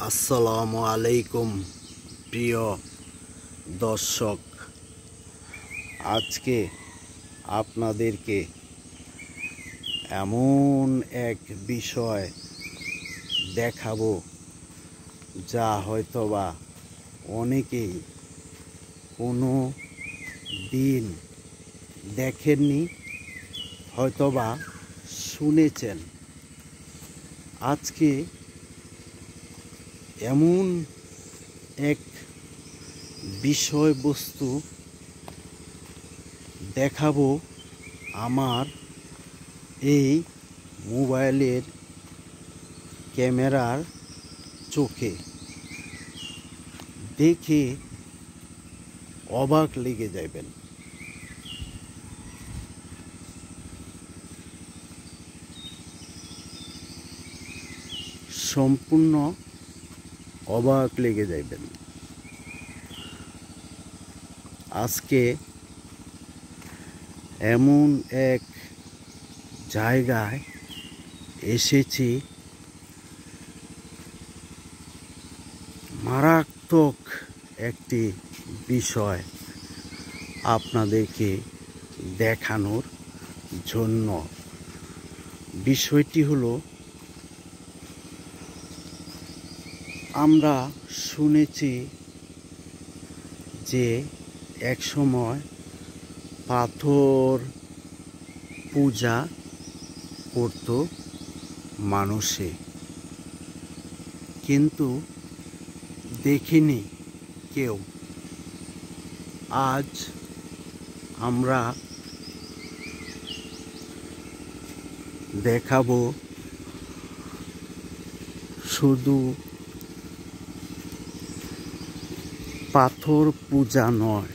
আসসালামু আলাইকুম প্রিয় দর্শক, আজকে আপনাদেরকে এমন এক বিষয় দেখাবো যা হয়তোবা অনেকেই কোনো দিন দেখেননি, হয়তোবা শুনেছেন। আজকে এমন এক বিষয়বস্তু দেখাবো আমার এই মোবাইলের ক্যামেরার চোখে। দেখে অবাক লেগে যাবেন। সম্পূর্ণ অবাক লেগে যাবেন। আজকে এমন এক জায়গায় এসেছি, মারাত্মক একটি বিষয় আপনাদেরকে দেখানোর জন্য। বিষয়টি হলো, আমরা শুনেছি যে এক সময় পাথর পূজা করত মানুষে, কিন্তু দেখিনি কেউ। আজ আমরা দেখাবো শুধু পাথর পূজা নয়,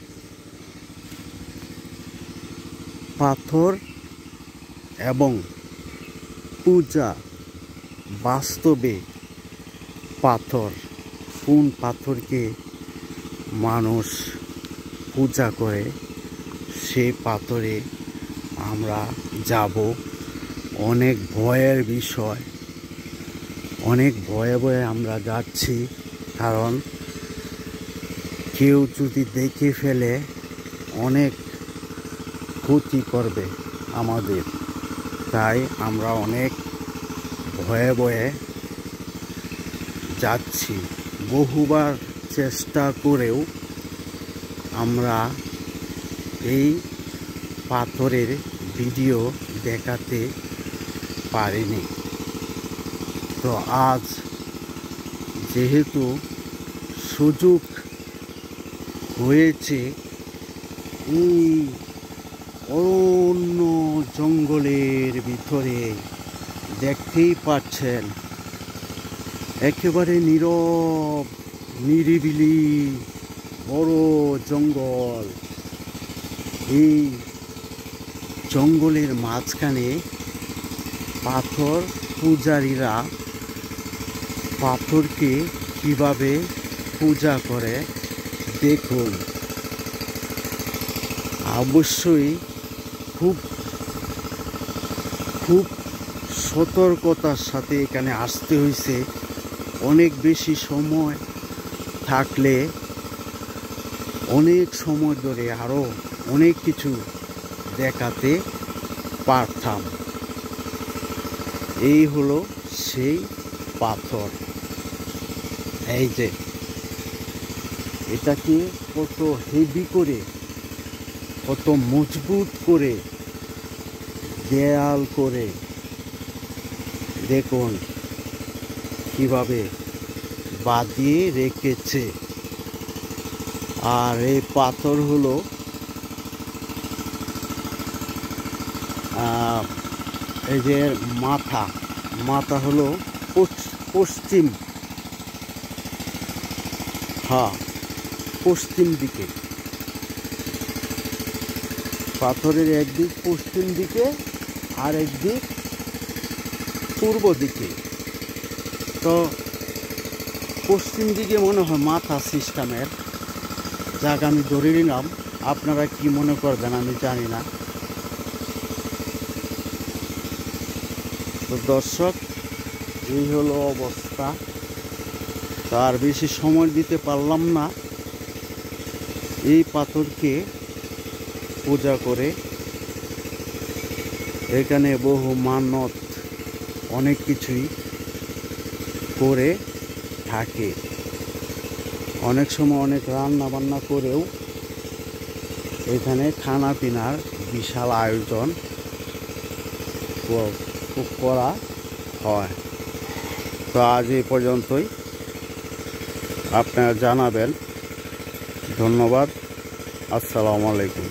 পাথর এবং পূজা বাস্তবে পাথর, কোন পাথরকে মানুষ পূজা করে সেই পাথরে আমরা যাব। অনেক ভয়ের বিষয়, অনেক ভয়ে ভয়ে আমরা যাচ্ছি, কারণ কেউ যদি দেখে ফেলে অনেক ক্ষতি করবে আমাদের। তাই আমরা অনেক ভয়ে ভয়ে যাচ্ছি। বহুবার চেষ্টা করেও আমরা এই পাথরের ভিডিও দেখাতে পারিনি। তো আজ যেহেতু সুযোগ হয়েছে, এই অরণ্য জঙ্গলের ভিতরে দেখতেই পাচ্ছেন, একেবারে নীরব নিরিবিলি বড় জঙ্গল। এই জঙ্গলের মাঝখানে পাথর পূজারীরা পাথরকে কিভাবে পূজা করে দেখুন। অবশ্যই খুব খুব সতর্কতার সাথে এখানে আসতে হয়েছে। অনেক বেশি সময় থাকলে অনেক সময় ধরে আরও অনেক কিছু দেখাতে পারতাম। এই হলো সেই পাথর। এই যে এটাকে কত হেভি করে, কত মজবুত করে দেয়াল করে দেখুন কিভাবে বাঁধিয়ে রেখেছে। আর এই পাথর হলো এই যে মাথা হলো পশ্চিম, পশ্চিম দিকে। পাথরের একদিক পশ্চিম দিকে আর একদিক পূর্ব দিকে। তো পশ্চিম দিকে মনে হয় মাথা সিস্টেমের, যাকে আমি ধরে নিলাম। আপনারা কি মনে করবেন আমি জানি না। তো দর্শক, এই হলো অবস্থা। তো আর বেশি সময় দিতে পারলাম না। এই পাথরকে পূজা করে এখানে বহু মানত অনেক কিছুই করে থাকে। অনেক সময় অনেক রান্না বান্না করেও এখানে খানা পিনার বিশাল আয়োজন করা হয়। তো আজ এই পর্যন্তই, আপনারা জানাবেন। ধন্যবাদ। আসসালামু আলাইকুম।